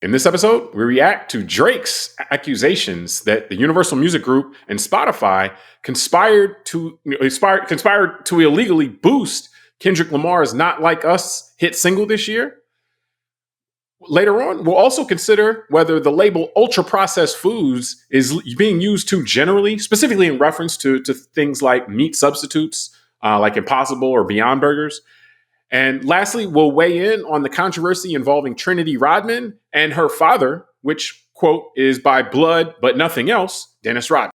In this episode, we react to Drake's accusations that the Universal Music Group and Spotify conspired to illegally boost Kendrick Lamar's "Not Like Us" hit single this year. Later on, we'll also consider whether the label ultra-processed foods is being used too generally, specifically in reference to things like meat substitutes, like Impossible or Beyond Burgers. And lastly, we'll weigh in on the controversy involving Trinity Rodman and her father, which, quote, is by blood but nothing else, Dennis Rodman.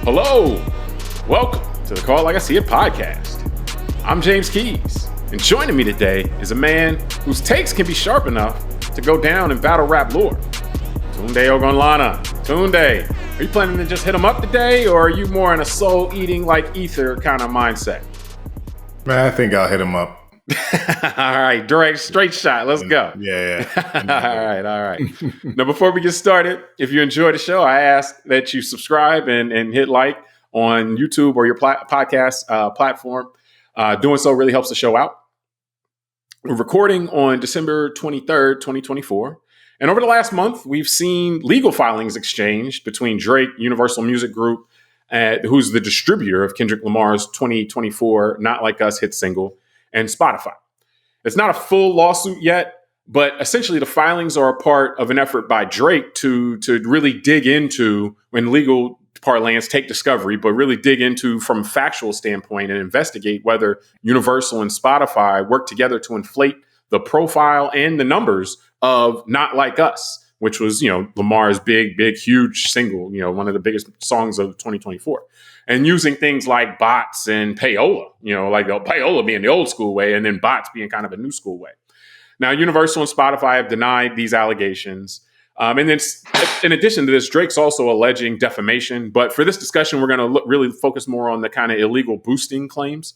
Hello, welcome to the Call Like I See It podcast. I'm James Keys. And joining me today is a man whose takes can be sharp enough to go down in battle rap lore. Tunde Ogunlana. Tunde, are you planning to just hit him up today, or are you more in a soul-eating like ether kind of mindset? Man, I think I'll hit him up. All right, direct, straight shot. Let's go. Yeah. All right. Now, before we get started, if you enjoy the show, I ask that you subscribe and hit like on YouTube or your podcast platform. Doing so really helps the show out. We're recording on December 23rd, 2024. And over the last month, we've seen legal filings exchanged between Drake, Universal Music Group, who's the distributor of Kendrick Lamar's 2024 Not Like Us hit single, and Spotify. It's not a full lawsuit yet, but essentially the filings are a part of an effort by Drake to really dig into, when legal parlance, take discovery, but really dig into from a factual standpoint and investigate whether Universal and Spotify work together to inflate the profile and the numbers of Not Like Us, which was, Lamar's big, huge single, one of the biggest songs of 2024. And using things like bots and payola, like payola being the old school way and then bots being kind of a new school way. Now, Universal and Spotify have denied these allegations. And then in addition to this, Drake's also alleging defamation. But for this discussion, we're going to really focus more on the kind of illegal boosting claims.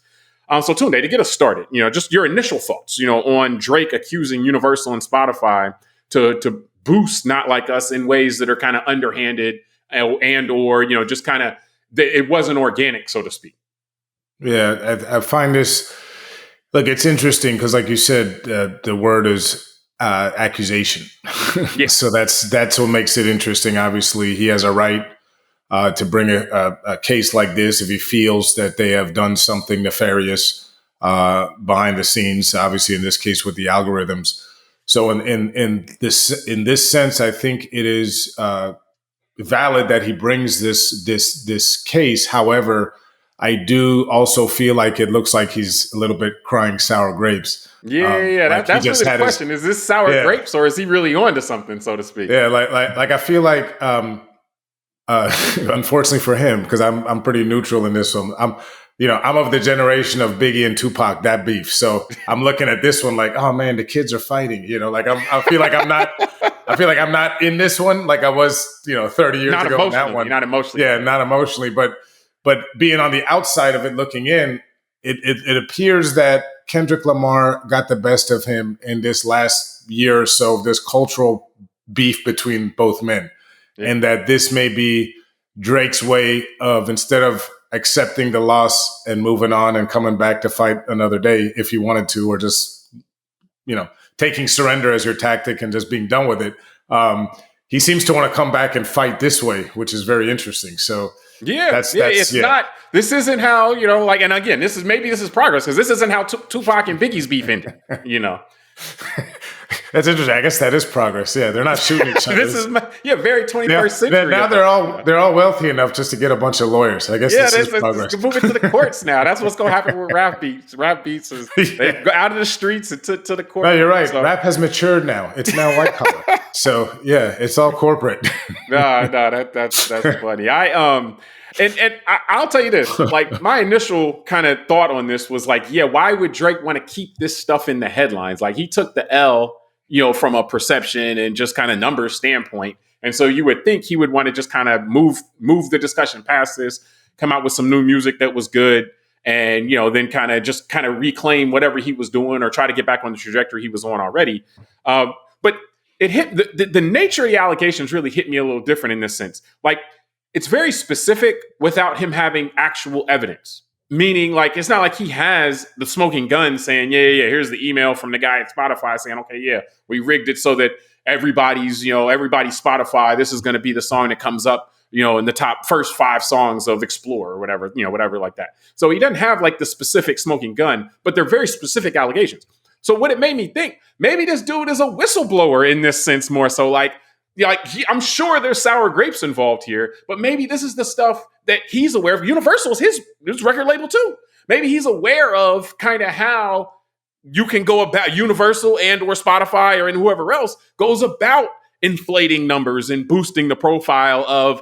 So Tunde, to get us started, just your initial thoughts, on Drake accusing Universal and Spotify to boost Not Like Us in ways that are kind of underhanded or just kind of, it wasn't organic, so to speak. Yeah, I find this, look, it's interesting because like you said, the word is accusation. Yes. So that's what makes it interesting. Obviously, he has a right to bring a case like this if he feels that they have done something nefarious behind the scenes. Obviously, in this case, with the algorithms. So in this sense, I think it is valid that he brings this case. However, I do also feel like it looks like he's a little bit crying sour grapes. That's really the question. Is this sour grapes, or is he really on to something, so to speak? Yeah, like I feel like, unfortunately for him, because I'm pretty neutral in this one. I'm of the generation of Biggie and Tupac, that beef. So I'm looking at this one like, oh man, the kids are fighting. I feel like I'm not in this one like I was, 30 years ago. In that one, not emotionally. Yeah, not emotionally, but being on the outside of it, looking in, it appears that Kendrick Lamar got the best of him in this last year or so, this cultural beef between both men. Yeah. And that this may be Drake's way of, instead of accepting the loss and moving on and coming back to fight another day if you wanted to, or just, taking surrender as your tactic and just being done with it. He seems to want to come back and fight this way, which is very interesting. So this isn't how, and again, this is progress, because this isn't how Tupac and Biggie's beef ended, That's interesting. I guess that is progress. Yeah, they're not shooting each other. This is very 21st century. Now they're all wealthy enough just to get a bunch of lawyers. I guess this is progress. Move it to the courts now. That's what's going to happen with rap beats. Rap beats is they go out of the streets and to the court. No, you're right. So. Rap has matured now. It's now white collar. So yeah, it's all corporate. No, that's funny. And I'll tell you this, like my initial kind of thought on this was like, why would Drake want to keep this stuff in the headlines? Like he took the L, from a perception and just kind of numbers standpoint. And so you would think he would want to just kind of move the discussion past this, come out with some new music that was good, and, then kind of reclaim whatever he was doing or try to get back on the trajectory he was on already. But it hit the nature of the allegations really hit me a little different in this sense. Like, it's very specific without him having actual evidence. Meaning, like, it's not like he has the smoking gun saying, yeah, here's the email from the guy at Spotify saying, okay, yeah, we rigged it so that everybody's Spotify, this is going to be the song that comes up, in the top first 5 songs of Explore or whatever, whatever like that. So he doesn't have like the specific smoking gun, but they're very specific allegations. So what it made me think, maybe this dude is a whistleblower in this sense more so. I'm sure there's sour grapes involved here, but maybe this is the stuff that he's aware of. Universal is his record label too. Maybe he's aware of kind of how you can go about Universal and or Spotify or and whoever else goes about inflating numbers and boosting the profile of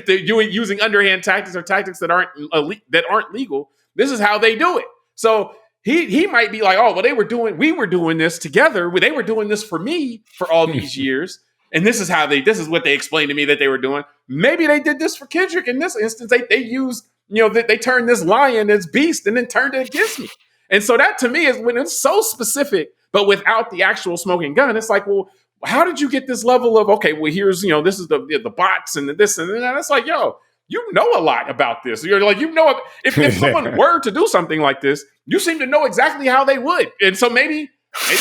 using underhand tactics or tactics that aren't legal. This is how they do it. So he might be like, oh, well, we were doing this together. They were doing this for me for all these years. And this is what they explained to me that they were doing. Maybe they did this for Kendrick in this instance. They used, they turned this lion as beast and then turned it against me. And so that to me is when it's so specific, but without the actual smoking gun, it's like, well, how did you get this level of, okay, well, here's, this is the bots and this and that. It's like, yo, you know a lot about this. You're like, if someone were to do something like this, you seem to know exactly how they would. And so maybe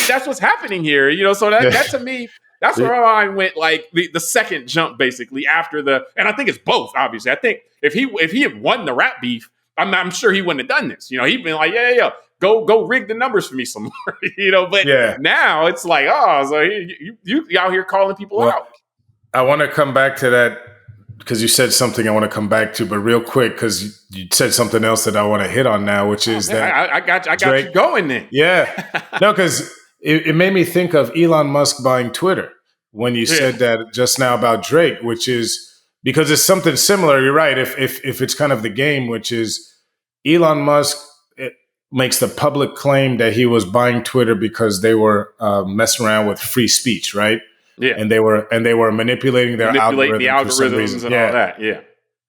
that's what's happening here, so that to me, that's where I went, like the second jump, basically after and I think it's both. Obviously, I think if he had won the rap beef, I'm sure he wouldn't have done this. He'd been like, yeah, go rig the numbers for me some more. But now it's like, oh, so you out here calling people out. I want to come back to that because you said something I want to come back to, but real quick because you said something else that I want to hit on now, which is that I got you going then. Yeah, no, because. It made me think of Elon Musk buying Twitter when you said that just now about Drake, which is because it's something similar. You're right. If it's kind of the game, which is Elon Musk makes the public claim that he was buying Twitter because they were messing around with free speech, right? Yeah, and they were manipulating the algorithms and all that. Yeah.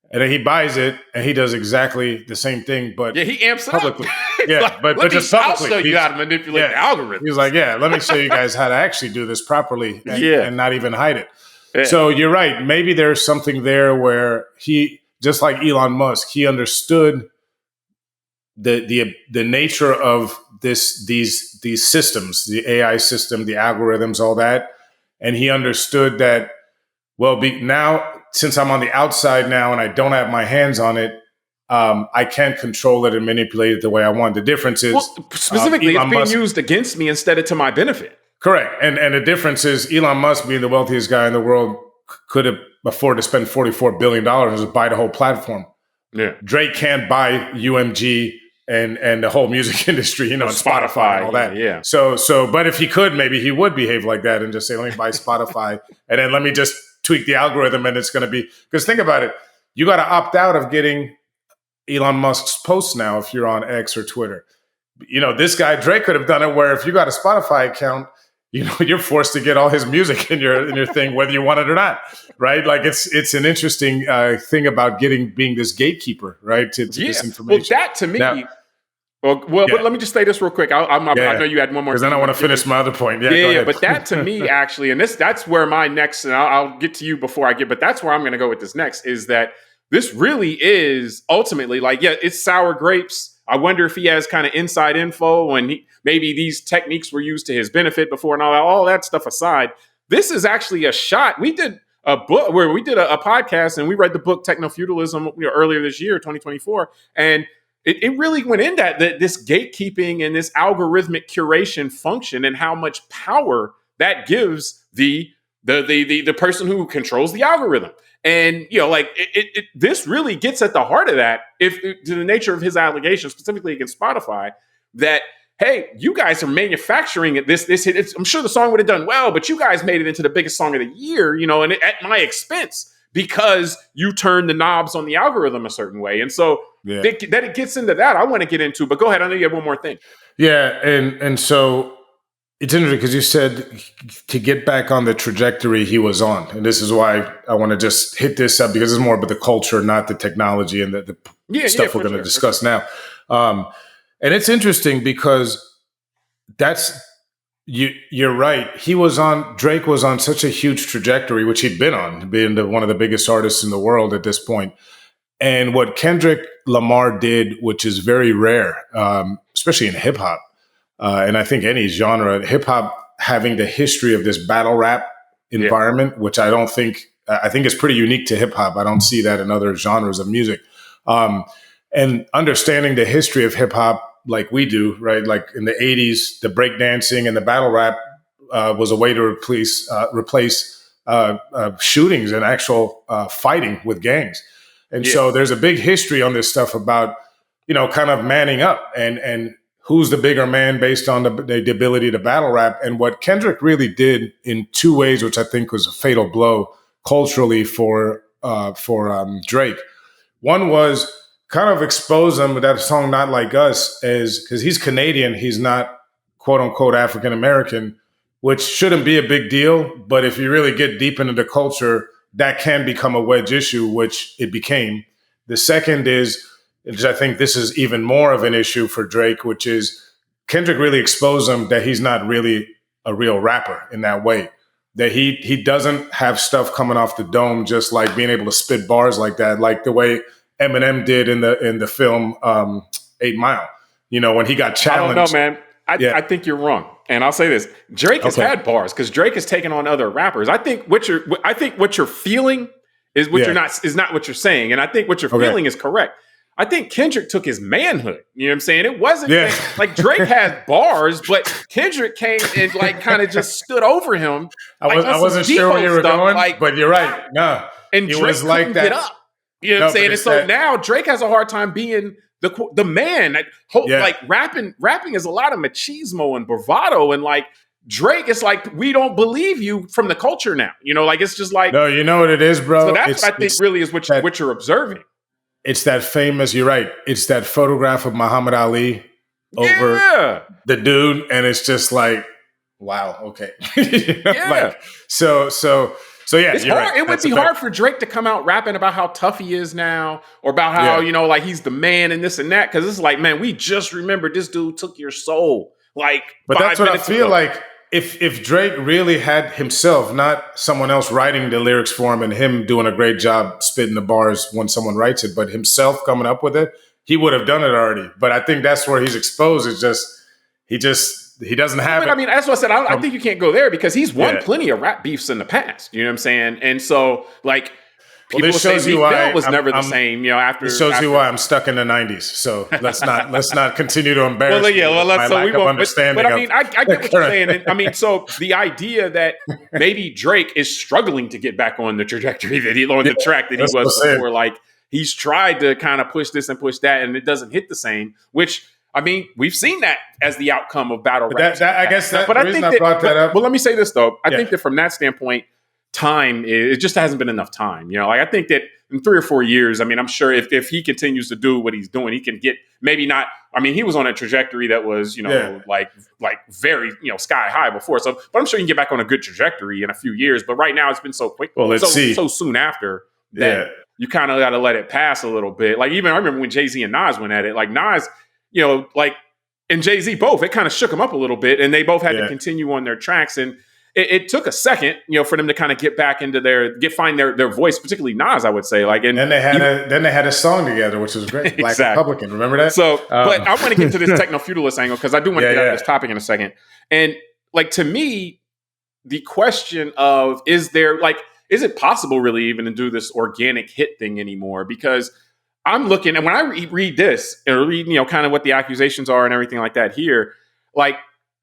And then he buys it, and he does exactly the same thing, but he amps it publicly. Up. Yeah, but just publicly. I'll show you how to manipulate the algorithm. He was like, let me show you guys how to actually do this properly and not even hide it. Yeah. So you're right. Maybe there's something there where he, just like Elon Musk, he understood the nature of these systems, the AI system, the algorithms, all that, and he understood that. Well, now, since I'm on the outside now and I don't have my hands on it, I can't control it and manipulate it the way I want. The difference is... Well, specifically, it's being used against me instead of to my benefit. Correct. And the difference is Elon Musk, being the wealthiest guy in the world, could have afforded to spend $44 billion and just buy the whole platform. Yeah. Drake can't buy UMG and the whole music industry, and Spotify and all that. Yeah. So, but if he could, maybe he would behave like that and just say, let me buy Spotify and then let me just tweak the algorithm and it's going to be, because think about it, you got to opt out of getting Elon Musk's posts now if you're on X or Twitter. This guy Drake could have done it where if you got a Spotify account, you're forced to get all his music in your thing, whether you want it or not, right? Like it's an interesting thing about being this gatekeeper, right? To this information. Well, that to me. But let me just say this real quick. I know you had one more. Because then I want to finish my other point. Yeah. But that to me, actually, and that's where my next, and I'll get to you before I get, but that's where I'm going to go with this next, is that this really is ultimately like, it's sour grapes. I wonder if he has kind of inside info and maybe these techniques were used to his benefit before and all that stuff aside. This is actually a shot. We did a book where we did a podcast and we read the book Technofeudalism earlier this year, 2024. And it really went in that this gatekeeping and this algorithmic curation function and how much power that gives the person who controls the algorithm. And, this really gets at the heart of that, to the nature of his allegations, specifically against Spotify, that, hey, you guys are manufacturing this hit. I'm sure the song would have done well, but you guys made it into the biggest song of the year, and at my expense, because you turned the knobs on the algorithm a certain way. And so that it gets into that, I want to get into, but go ahead. I know you have one more thing. Yeah. And so it's interesting because you said to get back on the trajectory he was on. And this is why I want to just hit this up, because it's more about the culture, not the technology and the stuff we're going to discuss now. And it's interesting because You're right. Drake was on such a huge trajectory, which he'd been on, being one of the biggest artists in the world at this point. And what Kendrick Lamar did, which is very rare, especially in hip hop, and I think any genre, hip hop having the history of this battle rap environment, which I think is pretty unique to hip hop. I don't see that in other genres of music. And understanding the history of hip hop like we do, right? Like in the 80s, the breakdancing and the battle rap was a way to replace shootings and actual fighting with gangs. And so there's a big history on this stuff about, kind of manning up and who's the bigger man based on the ability to battle rap. And what Kendrick really did in two ways, which I think was a fatal blow culturally for Drake. One was kind of expose him with that song "Not Like Us" because he's Canadian, he's not quote unquote African American, which shouldn't be a big deal. But if you really get deep into the culture, that can become a wedge issue, which it became. The second is, which I think this is even more of an issue for Drake, which is Kendrick really exposed him that he's not really a real rapper in that way. That he doesn't have stuff coming off the dome, just like being able to spit bars like that, like the way Eminem did in the film 8 Mile. When he got challenged. I don't know, man. I think you're wrong. And I'll say this: Drake has had bars because Drake has taken on other rappers. I think what you're feeling is is not what you're saying, and I think what you're feeling is correct. I think Kendrick took his manhood. You know what I'm saying? It wasn't like Drake had bars, but Kendrick came and like kind of just stood over him. I wasn't sure where you were going, but you're right. No, and Drake was like that. Get up. You know what I'm saying? And so now Drake has a hard time being the man. Like rapping is a lot of machismo and bravado, and like Drake, it's like we don't believe you from the culture now. Like it's just like no, you know what it is, bro. So that's what I think really is what you're observing. It's that famous, you're right. It's that photograph of Muhammad Ali over the dude. And it's just like, wow, okay. So yeah, it's hard. Right. It would be hard for Drake to come out rapping about how tough he is now or about how, like he's the man and this and that. Cause it's like, man, we just remembered this dude took your soul. Like, but that's what I feel like. If Drake really had himself, not someone else writing the lyrics for him and him doing a great job spitting the bars when someone writes it, but himself coming up with it, he would have done it already. But I think that's where he's exposed. It's just he doesn't have it. I mean, that's what I said. I think you can't go there because he's won plenty of rap beefs in the past. You know what I'm saying? And so like people say Meek Mill was never the same, after. It shows you why I'm stuck in the 90s. So let's not continue to embarrass understanding. But I mean, I get what you're saying. And, I mean, so the idea that maybe Drake is struggling to get back on the trajectory on the track that he was before, like he's tried to kind of push this and push that, and it doesn't hit the same. Which I mean, we've seen that as the outcome of battle rap. I guess that's the reason I brought that up. Well, let me say this though. I think that from that standpoint. It just hasn't been enough time. Like I think that in 3 or 4 years, I mean, I'm sure if he continues to do what he's doing, he can get maybe not. I mean, he was on a trajectory that was, like very, sky high before. So, but I'm sure he can get back on a good trajectory in a few years. But right now, it's been so quick. Well, let's see. So soon after that, you kind of got to let it pass a little bit. Like even I remember when Jay-Z and Nas went at it. Like Nas, and Jay-Z both, it kind of shook them up a little bit, and they both had to continue on their tracks and. It took a second, for them to kind of get back into find their voice, particularly Nas, I would say. Like, and then they had a song together, which was great. Black Republican, remember that? So, but I want to get to this techno-feudalist angle because I do want to get out of this topic in a second. And like to me, the question of is it possible really even to do this organic hit thing anymore? Because I'm looking, and when I read this and read, kind of what the accusations are and everything like that here, like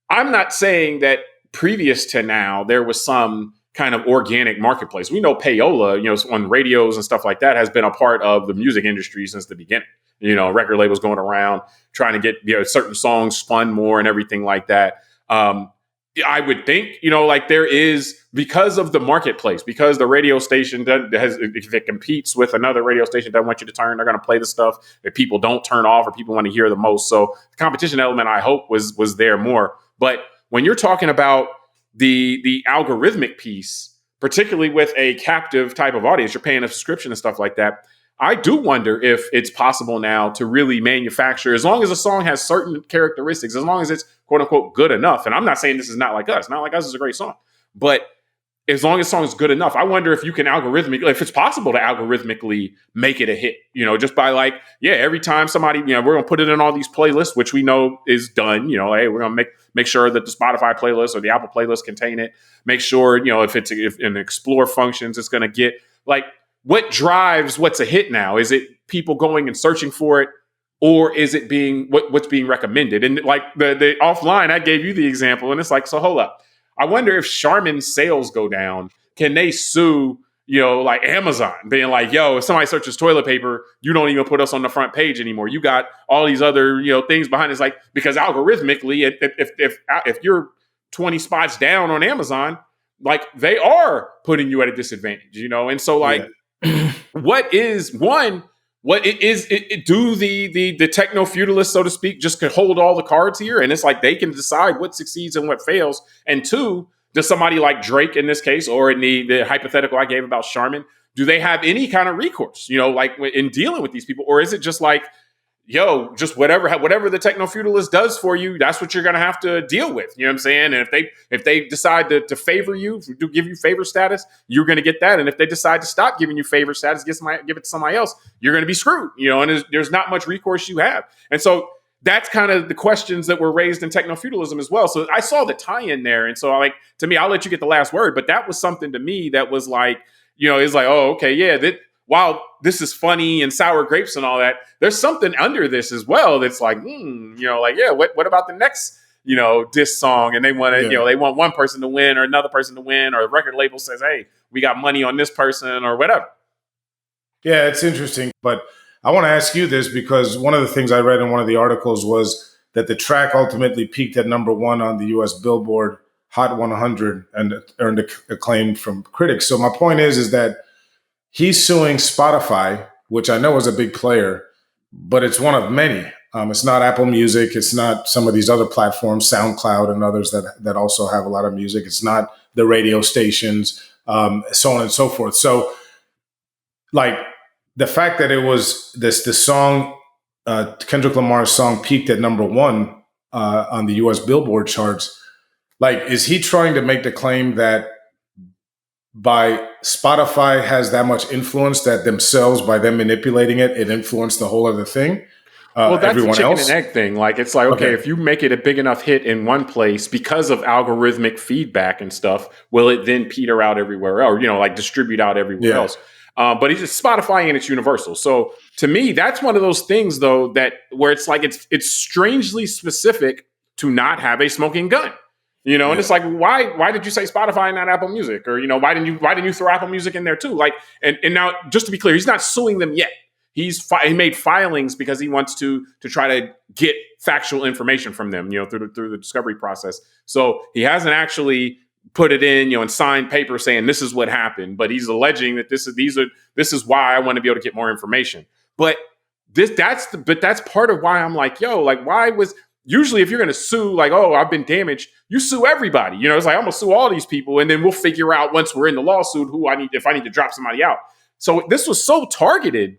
I'm not saying that. Previous to now, there was some kind of organic marketplace. We know payola, on radios and stuff like that, has been a part of the music industry since the beginning. Record labels going around trying to get certain songs spun more and everything like that. I would think, like there is because of the marketplace, because the radio station if it competes with another radio station that want you to turn, they're going to play the stuff that people don't turn off or people want to hear the most. So the competition element, I hope, was there more, but. When you're talking about the algorithmic piece, particularly with a captive type of audience, you're paying a subscription and stuff like that. I do wonder if it's possible now to really manufacture, as long as a song has certain characteristics, as long as it's quote unquote good enough. And I'm not saying this is Not Like Us. Not Like Us is a great song, but as long as the song is good enough, I wonder if you can if it's possible to algorithmically make it a hit, just by every time somebody, we're going to put it in all these playlists, which we know is done, hey, we're going to make sure that the Spotify playlist or the Apple playlist contain it. Make sure, if in Explore functions, it's going to get what drives what's a hit now? Is it people going and searching for it? Or is it being what's being recommended? And the offline, I gave you the example, and it's so hold up. I wonder if Charmin's sales go down, can they sue, Amazon, being yo, if somebody searches toilet paper, you don't even put us on the front page anymore. You got all these other, things behind it. It's because algorithmically, if you're 20 spots down on Amazon, they are putting you at a disadvantage, And so what is do the techno-feudalists, so to speak, just could hold all the cards here? And it's they can decide what succeeds and what fails. And two, does somebody like Drake in this case, or in the hypothetical I gave about Charmin, do they have any kind of recourse, in dealing with these people? Or is it just just whatever the techno-feudalist does for you, that's what you're going to have to deal with. You know what I'm saying? And if they decide to favor you, to give you favor status, you're going to get that. And if they decide to stop giving you favor status, give it to somebody else, you're going to be screwed, and there's not much recourse you have. And so that's kind of the questions that were raised in techno-feudalism as well. So I saw the tie-in there. And so to me, I'll let you get the last word, but that was something to me that was it's oh, okay, yeah, while this is funny and sour grapes and all that, there's something under this as well that's what about the next, diss song? And they want to, they want one person to win or another person to win, or a record label says, hey, we got money on this person or whatever. Yeah, it's interesting. But I want to ask you this, because one of the things I read in one of the articles was that the track ultimately peaked at number 1 on the US Billboard Hot 100 and earned acclaim from critics. So my point is that he's suing Spotify, which I know is a big player, but it's one of many. It's not Apple Music. It's not some of these other platforms, SoundCloud and others that also have a lot of music. It's not the radio stations, so on and so forth. So, the fact that it was the song, Kendrick Lamar's song, peaked at number 1 on the U.S. Billboard charts. Is he trying to make the claim that by Spotify has that much influence that themselves, by them manipulating it, it influenced the whole other thing? Well, that's the chicken and egg thing. Okay, if you make it a big enough hit in one place because of algorithmic feedback and stuff, will it then peter out everywhere else, or, distribute out everywhere else? But it's just Spotify and it's universal. So to me, that's one of those things, though, where it's it's strangely specific to not have a smoking gun. And it's why did you say Spotify and not Apple Music? Or, why didn't you throw Apple Music in there too? And now, just to be clear, he's not suing them yet. He made filings because he wants to try to get factual information from them, through the discovery process. So he hasn't actually put it in, and signed paper saying this is what happened, but he's alleging that this is why I want to be able to get more information. But that's part of why I'm why was. Usually if you're going to sue, I've been damaged, you sue everybody. It's I'm going to sue all these people, and then we'll figure out once we're in the lawsuit if I need to drop somebody out. So this was so targeted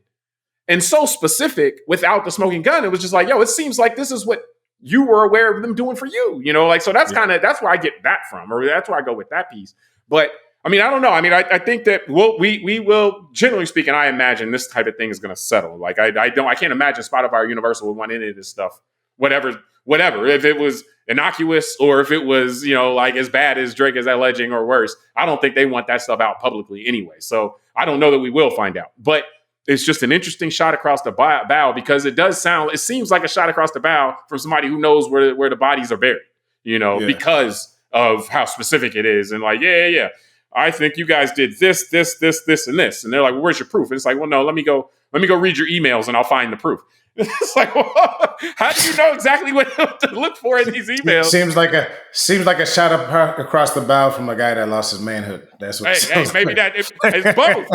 and so specific without the smoking gun. It was just it seems like this is what you were aware of them doing for you. So that's that's where I get that from, or that's where I go with that piece. But I don't know. I think that we will, generally speaking, I imagine this type of thing is going to settle. I can't imagine Spotify or Universal would want any of this stuff. Whatever, if it was innocuous or if it was, as bad as Drake is alleging or worse, I don't think they want that stuff out publicly anyway. So I don't know that we will find out, but it's just an interesting shot across the bow, because it seems like a shot across the bow from somebody who knows where the bodies are buried, because of how specific it is. And yeah, I think you guys did this, and this. And they're well, where's your proof? And it's well, no, let me go read your emails and I'll find the proof. It's how do you know exactly what to look for in these emails? Seems like a shot across the bow from a guy that lost his manhood. That's what. Hey, maybe it's both.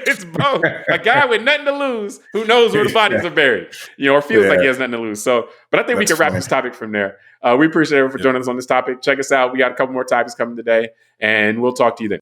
It's both. A guy with nothing to lose who knows where the bodies are buried, or feels like he has nothing to lose. So, but I think we can wrap this topic from there. We appreciate everyone for joining us on this topic. Check us out. We got a couple more topics coming today, and we'll talk to you then.